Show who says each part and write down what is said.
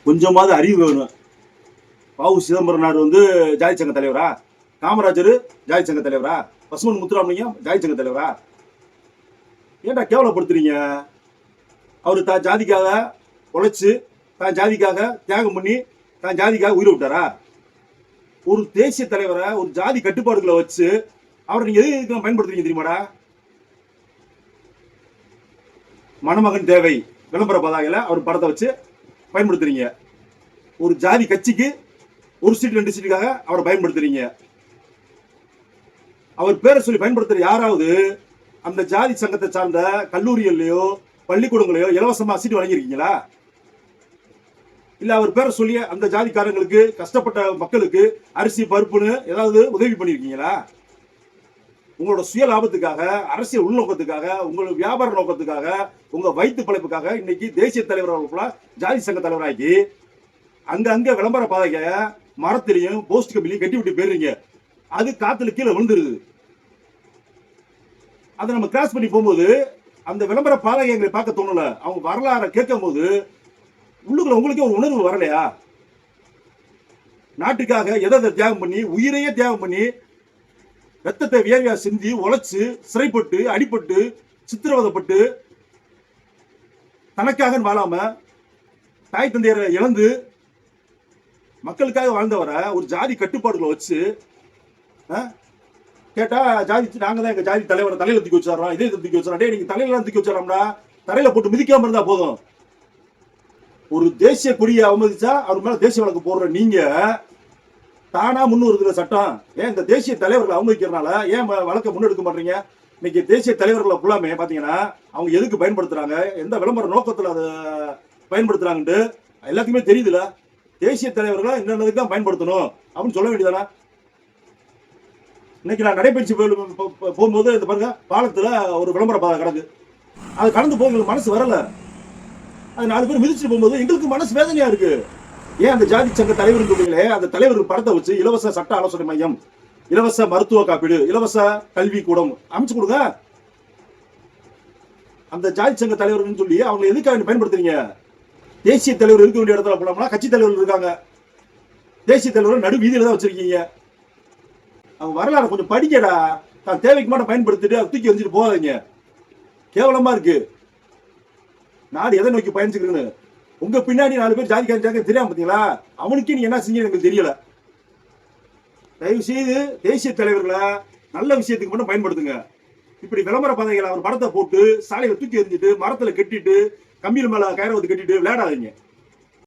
Speaker 1: கொஞ்சமாவது அறிவு வேணும். வ.உ. சிதம்பரனார் வந்து ஜாதி சங்க தலைவரா? காமராஜர் ஜாதி சங்க தலைவரா? பசுமன் முத்துராமலிங்கம் ஜாதி சங்க தலைவரா? ஏன்டா கேவலப்படுத்துறீங்க? அவரு தான் ஜாதிக்காக உழைச்சு, தான் ஜாதிக்காக தியாகம் பண்ணி, தான் ஜாதிக்காக உயிரை விட்டாரா? ஒரு தேசிய தலைவரை ஒரு ஜாதி கட்டுப்பாடுகளை வச்சு அவரை நீங்க எதுக்கு பயன்படுத்துறீங்க தெரியுமாடா? மணமகன் தேவை விளம்பர பதாகையில அவர் படத்தை வச்சு பயன்படுத்துறீங்க. ஒரு ஜாதி கட்சிக்கு ஒரு சீட் 2 சீட்டுக்காக அவரை பயன்படுத்துறீங்க. அவர் பேரை சொல்லி பயன்படுத்துற யாராவது அந்த ஜாதி சங்கத்தை சார்ந்த கல்லூரிகள்லயோ பள்ளிக்கூடங்களையோ இலவசமா சீட்டு வழங்கியிருக்கீங்களா? இல்ல அவர் பேரை சொல்லி அந்த ஜாதிக்காரங்களுக்கு கஷ்டப்பட்ட மக்களுக்கு அரிசி பருப்புன்னு ஏதாவது உதவி பண்ணிருக்கீங்களா? உங்களோட சுய லாபத்துக்காக, அரசியல் உள்நோக்கத்துக்காக, உங்களோட வியாபார நோக்கத்துக்காக, உங்க வயிற்று பிழைப்புக்காக இன்னைக்கு தேசிய தலைவர் ஜாதி சங்க தலைவராக்கி அங்க விளம்பர பாதைக்க மரத்திலையும் போஸ்ட் கம்பிலையும் கட்டி விட்டு போயிடுறீங்க. அது காத்துல கீழே விழுந்துருது. அதை நம்ம கிராஸ் பண்ணி போகும்போது அந்த விளம்பர பாதையை எங்களை பார்க்க தோணல. அவங்க வரலாறை கேட்கும் போது உள்ளுக்குள்ள உங்களுக்கே ஒரு உணர்வு வரலையா? நாட்டுக்காக எதை தியாகம் பண்ணி, உயிரையே தியாகம் பண்ணி, ரத்தத்தை வியர்வையா சிந்தி உழைச்சு சிறைப்பட்டு அடிபட்டு சித்திரவதைப்பட்டு தனக்காக வாழாம தாய் தந்தையரை இழந்து மக்களுக்காக வாழ்ந்தவரை ஒரு ஜாதி கட்டுப்பாடுகளை வச்சு கேட்டா ஜாதி நாங்க தான் எங்க ஜாதி தலைவரை தலையில தூக்கி வச்சிடறோம், இதே தூக்கி வச்சிடறோம். டே நீங்க தலையில தூக்கி வச்சிடறோம்னா தரையில போட்டு மிதிக்காம இருந்தா போதும். ஒரு தேசிய கொடியை அவமதிச்சா அவர் மேல தேசிய வழக்கு போடுற நீங்க தானா முன்னுறுதுல சட்டம் ஏன் இந்த தேசிய தலைவர்களை அவமதிக்கிறதுனால ஏன் வழக்கை முன்னெடுக்க மாட்டீங்க? இன்னைக்கு தேசிய தலைவர்களை ஃபுல்லாமே பாத்தீங்கன்னா அவங்க எதுக்கு பயன்படுத்துறாங்க, எந்த விளம்பர நோக்கத்துல அதை பயன்படுத்துறாங்கன்னு எல்லாத்துக்குமே தெரியுதுல. தேசிய தலைவர்களை என்னதுக்கு தான் பயன்படுத்தணும் அப்படின்னு சொல்ல வேண்டியதானே? இன்னைக்கு நான் நடைபயிற்சி போகும்போது இந்த பாருங்க பாலத்துல ஒரு விளம்பர பாதை கிடக்கு. அது கடந்து போக எங்களுக்கு மனசு வரல. அது 4 பேர் மிதிச்சுட்டு போகும்போது எங்களுக்கு மனசு வேதனையா இருக்கு. ஏன் அந்த ஜாதி சங்க தலைவர் சொல்றீங்களே அந்த தலைவர் படத்தை வச்சு இலவச சட்ட ஆலோசனை மையம், இலவச மருத்துவ காப்பீடு, இலவச கல்வி கூடம் அமைச்சு கொடுங்க. அந்த ஜாதி சங்க தலைவர்னு சொல்லி அவங்க எதுக்காக பயன்படுத்துறீங்க? தேசிய தலைவர் இருக்க வேண்டிய இடத்துல போனோம்னா கட்சி தலைவர் இருக்காங்க. தேசிய தலைவர் நடு வீதியில தான் வச்சிருக்கீங்க. அவங்க வரலாறு கொஞ்சம் படிக்கடா. தான் தேவைக்கு மட்டும் பயன்படுத்திட்டு அதை தூக்கி எரிஞ்சிட்டு போகாதீங்க. கேவலமா இருக்கு. நாடு எதை நோக்கி பயணிச்சுக்கிறேன்னு உங்க பின்னாடி 4 பேர் ஜாதிக்காரங்க தெரியாம பாத்தீங்களா? அவனுக்கே நீங்க என்ன செஞ்சீங்க எனக்கு தெரியல. தயவு செய்து தேசிய தலைவர்களை நல்ல விஷயத்துக்கு மட்டும் பயன்படுத்துங்க. இப்படி விளம்பர பதவிகளை அவர் படத்தை போட்டு சாலையில தூக்கி எறிஞ்சிட்டு மரத்துல கட்டிட்டு கம்பியில மேல கயிறை கட்டிட்டு விளையாடாதீங்க.